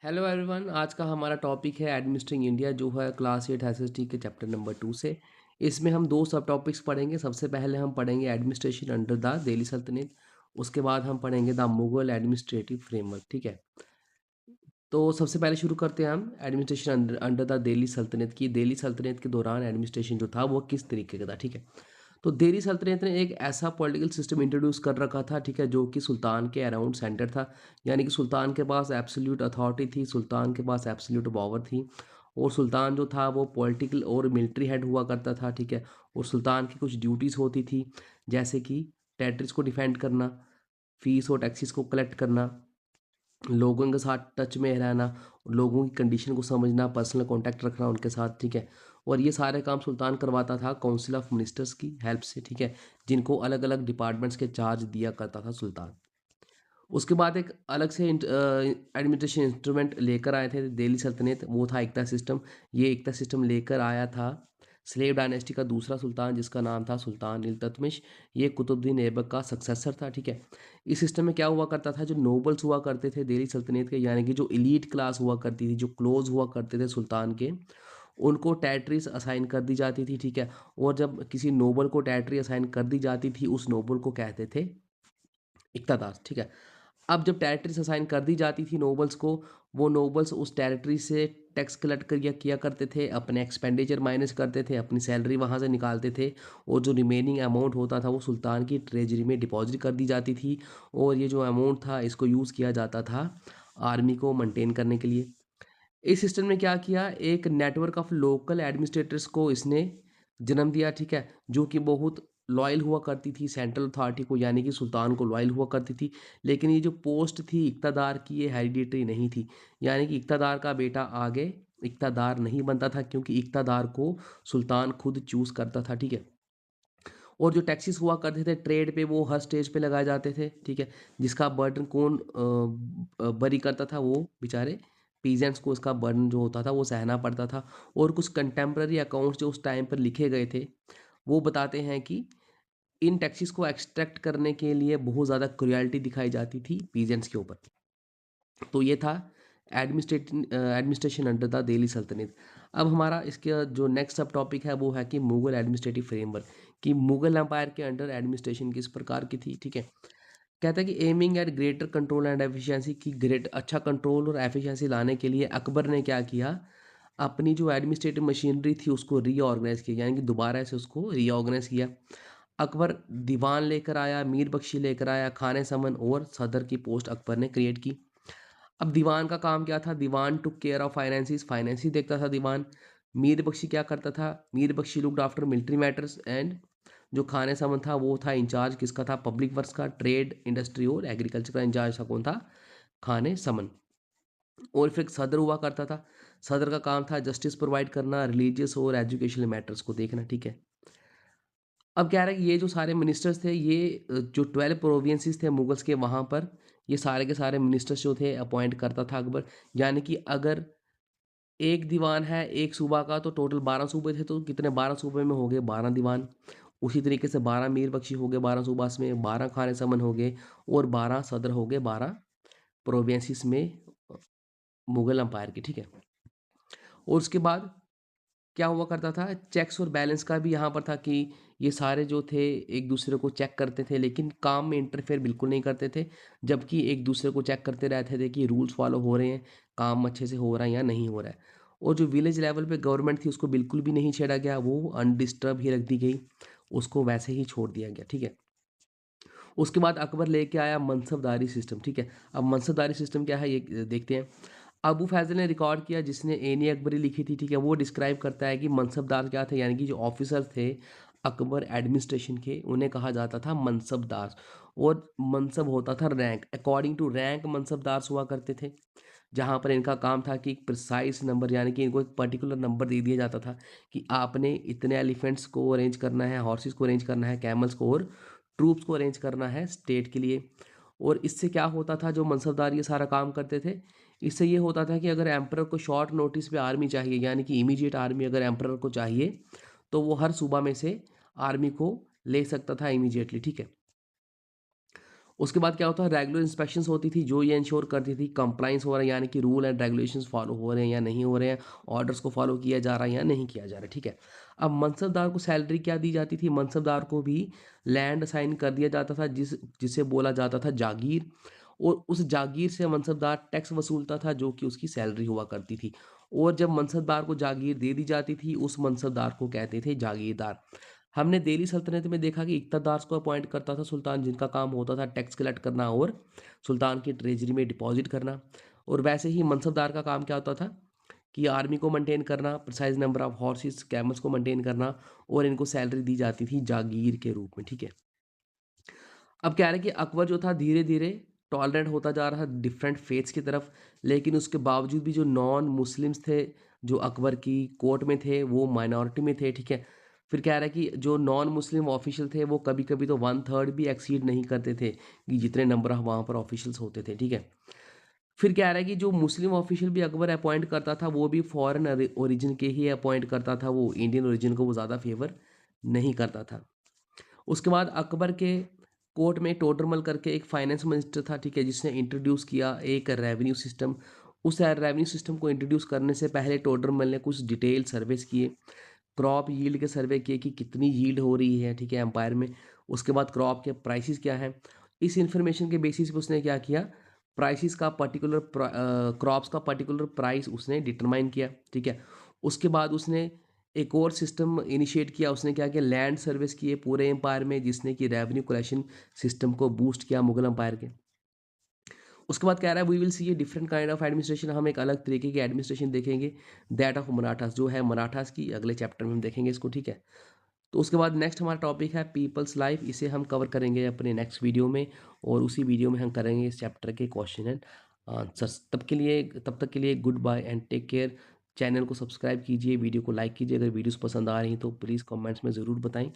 Hello everyone, आज का हमारा टॉपिक है एडमिनिस्ट्रेटिंग इंडिया जो है क्लास 8 एसएसटी के चैप्टर नंबर 2 से। इसमें हम दो सब टॉपिक्स पढ़ेंगे। सबसे पहले हम पढ़ेंगे एडमिनिस्ट्रेशन अंडर द दिल्ली सल्तनत। उसके बाद हम पढ़ेंगे द मुगल एडमिनिस्ट्रेटिव फ्रेमवर्क। ठीक है, तो सबसे पहले शुरू करते हैं हम administration under under the Delhi सल्तनत की। दिल्ली सल्तनत के दौरान एडमिनिस्ट्रेशन जो था वो किस तरीके का था। ठीक है, तो दिल्ली सल्तनत ने एक ऐसा पॉलिटिकल सिस्टम इंट्रोड्यूस कर रखा था, ठीक है, जो कि सुल्तान के अराउंड सेंटर था। यानी कि सुल्तान के पास एब्सोल्यूट अथॉरिटी थी, सुल्तान के पास एब्सोल्यूट पावर थी। और सुल्तान जो था वो पॉलिटिकल और मिलिट्री हेड हुआ करता था। ठीक है, और सुल्तान की कुछ ड्यूटीज़ होती थी, जैसे कि टेरिटरीज को डिफेंड करना, फीस और टैक्सेस को कलेक्ट करना, लोगों के साथ टच में रहना, लोगों की कंडीशन को समझना, पर्सनल कांटेक्ट रखना उनके साथ। ठीक है, और ये सारे काम सुल्तान करवाता था काउंसिल ऑफ मिनिस्टर्स की हेल्प से। ठीक है, जिनको अलग अलग डिपार्टमेंट्स के चार्ज दिया करता था सुल्तान। उसके बाद एक अलग से एडमिनिस्ट्रेशन इंस्ट्रूमेंट लेकर आए थे दिल्ली सल्तनत, वो था एकता सिस्टम। ये एकता सिस्टम लेकर आया था स्लेव डायनेस्टी का दूसरा सुल्तान, जिसका नाम था सुल्तान इल्तुतमिश। ये कुतुबुद्दीन ऐबक का सक्सेसर था। ठीक है, इस सिस्टम में क्या हुआ करता था, जो नोबल्स हुआ करते थे दिल्ली सल्तनत के, यानी कि जो इलीट क्लास हुआ करती थी, जो क्लोज हुआ करते थे सुल्तान के, उनको टेरिटरीज असाइन कर दी जाती थी। ठीक है, और जब किसी नोबल को टेरिटरी असाइन कर दी जाती थी, उस नोबल को कहते थे इक्तादार। ठीक है, अब जब टेरिटरीज असाइन कर दी जाती थी नोबल्स को, वो नोबल्स उस टेरिटरी से टैक्स कलेक्ट कर किया करते थे, अपने एक्सपेंडिचर माइनस करते थे, अपनी सैलरी वहाँ से निकालते थे, और जो रिमेनिंग अमाउंट होता था वो सुल्तान की ट्रेजरी में डिपॉजिट कर दी जाती थी। और ये जो अमाउंट था इसको यूज़ किया जाता था आर्मी को मेंटेन करने के लिए। इस सिस्टम ने क्या किया, एक नेटवर्क ऑफ लोकल एडमिनिस्ट्रेटर्स को इसने जन्म दिया। ठीक है, जो कि बहुत लॉयल हुआ करती थी सेंट्रल अथॉरिटी को, यानी कि सुल्तान को लॉयल हुआ करती थी। लेकिन ये जो पोस्ट थी इक़्तादार की, ये हेरिडिटरी नहीं थी। यानी कि इक़्तादार का बेटा आगे इक़्तादार नहीं बनता था, क्योंकि इक़्तादार को सुल्तान खुद चूज़ करता था। ठीक है, और जो टैक्सेस हुआ करते थे ट्रेड पे, वो हर स्टेज पे लगाए जाते थे। ठीक है, जिसका बर्डन कौन बरी करता था, वो बेचारे पीजेंट्स को इसका बर्डन जो होता था वो सहना पड़ता था। और कुछ कंटेम्प्ररी अकाउंट्स जो उस टाइम पर लिखे गए थे, वो बताते हैं कि इन टैक्सेस को एक्सट्रैक्ट करने के लिए बहुत ज़्यादा क्रुएल्टी दिखाई जाती थी पीजेंट्स के ऊपर। तो ये था एडमिनिस्ट्रेशन अंडर द दिल्ली सल्तनत। अब हमारा इसका जो नेक्स्ट सब टॉपिक है वो है कि मुगल एडमिनिस्ट्रेटिव फ्रेमवर्क, कि मुगल एम्पायर के अंडर एडमिनिस्ट्रेशन किस प्रकार की थी। ठीक है, कहता है कि aiming at greater control and efficiency, की ग्रेट अच्छा कंट्रोल और एफिशिएंसी लाने के लिए अकबर ने क्या किया, अपनी जो एडमिनिस्ट्रेटिव मशीनरी थी उसको रीऑर्गेनाइज किया, यानी कि दोबारा से उसको रीऑर्गेनाइज किया। अकबर दीवान लेकर आया, मीर बख्शी लेकर आया, खाने समन और सदर की पोस्ट अकबर ने क्रिएट की। अब दीवान का काम क्या था, दीवान took care of finances, finance ही देखता था दीवान। मीर बख्शी क्या करता था, मीर बख्शी looked after military matters, and जो खाने समन था वो था इंचार्ज किसका था, पब्लिक वर्क्स का, ट्रेड इंडस्ट्री और एग्रीकल्चर का इंचार्ज था कौन था, खाने समन। और फिर सदर हुआ करता था, सदर का काम था जस्टिस प्रोवाइड करना, रिलीजियस और एजुकेशनल मैटर्स को देखना। ठीक है, अब क्या रहा है कि ये जो सारे मिनिस्टर्स थे, ये जो 12 प्रोविंसेस थे मुगल्स के, वहाँ पर ये सारे के सारे मिनिस्टर्स जो थे अपॉइंट करता था अकबर। यानी कि अगर एक दीवान है एक सूबा का, तो टोटल 12 सूबे थे, तो कितने 12 सूबे में हो गए 12 दीवान। उसी तरीके से 12 मीर बख्शी हो गए 12 सूबास में, 12 खाने समन हो गए, और 12 सदर हो गए 12 प्रोविंसेस में मुगल अम्पायर की। ठीक है, और उसके बाद क्या हुआ करता था, चेक्स और बैलेंस का भी यहाँ पर था, कि ये सारे जो थे एक दूसरे को चेक करते थे, लेकिन काम में इंटरफेयर बिल्कुल नहीं करते थे। जबकि एक दूसरे को चेक करते रहते थे कि रूल्स फॉलो हो रहे हैं, काम अच्छे से हो रहा है या नहीं हो रहा है। और जो विलेज लेवल पे गवर्नमेंट थी उसको बिल्कुल भी नहीं छेड़ा गया, वो अनडिस्टर्ब ही रख दी गई, उसको वैसे ही छोड़ दिया गया। ठीक है, उसके बाद अकबर लेके आया मनसबदारी सिस्टम। ठीक है, अब मनसबदारी सिस्टम क्या है ये देखते हैं। अबू फैजल ने रिकॉर्ड किया, जिसने एनी अकबरी लिखी थी। ठीक है, वो डिस्क्राइब करता है कि मनसबदार क्या थे, यानी कि जो ऑफिसर थे अकबर एडमिनिस्ट्रेशन के, उन्हें कहा जाता था मनसबदार। और मनसब होता था rank, according to rank mansabdar हुआ करते थे, जहाँ पर इनका काम था कि एक प्रिसाइज नंबर, यानी कि इनको एक पर्टिकुलर नंबर दे दिया जाता था कि आपने इतने एलिफेंट्स को अरेंज करना है, हॉर्सेस को अरेंज करना है, कैमल्स को, और ट्रूप्स को अरेंज करना है स्टेट के लिए। और इससे क्या होता था, जो मनसबदार ये सारा काम करते थे, इससे ये होता था कि अगर एम्परर को शॉर्ट नोटिस पे आर्मी चाहिए, यानी कि इमीडिएट आर्मी अगर एम्परर को चाहिए, तो वो हर सूबा में से आर्मी को ले सकता था इमीडिएटली। ठीक है, उसके बाद क्या होता है, रेगुलर इंस्पेक्शंस होती थी जो ये इंश्योर करती थी कंप्लाइंस हो रहा है, यानी कि रूल एंड रेगुलेशंस फॉलो हो रहे हैं या नहीं हो रहे हैं, ऑर्डर्स को फॉलो किया जा रहा है या नहीं किया जा रहा है, ठीक है। अब मनसबदार को सैलरी क्या दी जाती थी, मनसबदार को भी लैंड असाइन कर दिया जाता था जिसे बोला जाता था जागीर, और उस जागीर से मनसबदार टैक्स वसूलता था जो कि उसकी सैलरी हुआ करती थी। और जब मनसबदार को जागीर दे दी जाती थी उस मनसबदार को कहते थे जागीरदार। हमने दिल्ली सल्तनत में देखा कि इक़्तिदार को अपॉइंट करता था सुल्तान, जिनका काम होता था टैक्स कलेक्ट करना और सुल्तान की ट्रेजरी में डिपॉजिट करना। और वैसे ही मनसबदार का काम क्या होता था कि आर्मी को मेंटेन करना, precise number of horses camels को मेंटेन करना, और इनको सैलरी दी जाती थी जागीर के रूप में, ठीक है। अब क्या है कि अकबर जो था धीरे धीरे टॉलरेंट होता जा रहा डिफरेंट फेथ्स की तरफ, लेकिन उसके बावजूद भी जो नॉन मुस्लिम्स थे जो अकबर की कोर्ट में थे वो माइनॉरिटी में थे, ठीक है। फिर क्या रहा कि जो नॉन मुस्लिम ऑफिशियल थे वो कभी कभी तो 1/3 भी एक्सीड नहीं करते थे कि जितने नंबर ऑफ वहाँ पर ऑफिशियल्स होते थे, ठीक है। फिर क्या रहा है कि जो मुस्लिम ऑफिशियल भी अकबर अपॉइंट करता था वो भी फॉरेन ओरिजिन के ही अपॉइंट करता था, वो इंडियन ओरिजिन को वो ज़्यादा फेवर नहीं करता था। उसके बाद अकबर के कोर्ट में टोडरमल करके एक फाइनेंस मिनिस्टर था, ठीक है, जिसने इंट्रोड्यूस किया एक रेवेन्यू सिस्टम। उस रेवेन्यू सिस्टम को इंट्रोड्यूस करने से पहले टोडरमल ने कुछ डिटेल सर्वेस किए, क्रॉप यील्ड के सर्वे किए कि कितनी यील्ड हो रही है, ठीक है, एम्पायर में। उसके बाद क्रॉप के प्राइसेस क्या हैं, इस इंफॉर्मेशन के बेसिस पे उसने क्या किया, प्राइसेस का पर्टिकुलर क्रॉप्स का पर्टिकुलर प्राइस उसने डिटरमाइन किया, ठीक है। उसके बाद उसने एक और सिस्टम इनिशिएट किया, उसने क्या किया, लैंड सर्विस किए पूरे एम्पायर में, जिसने कि रेवेन्यू कलेक्शन सिस्टम को बूस्ट किया मुगल एम्पायर के। उसके बाद कह रहा है we will see a different kind of administration, हम एक अलग तरीके की एडमिनिस्ट्रेशन देखेंगे, दैट ऑफ मराठास, जो है मराठास की, अगले चैप्टर में हम देखेंगे इसको, ठीक है। तो उसके बाद नेक्स्ट हमारा टॉपिक है पीपल्स लाइफ, इसे हम कवर करेंगे अपने नेक्स्ट वीडियो में, और उसी वीडियो में हम करेंगे इस चैप्टर के क्वेश्चन एंड आंसर्स। तब तक के लिए good bye and take care. Channel को सब्सक्राइब कीजिए, वीडियो को लाइक कीजिए, अगर वीडियोस पसंद आ रही हैं तो प्लीज़ कमेंट्स में ज़रूर बताएं।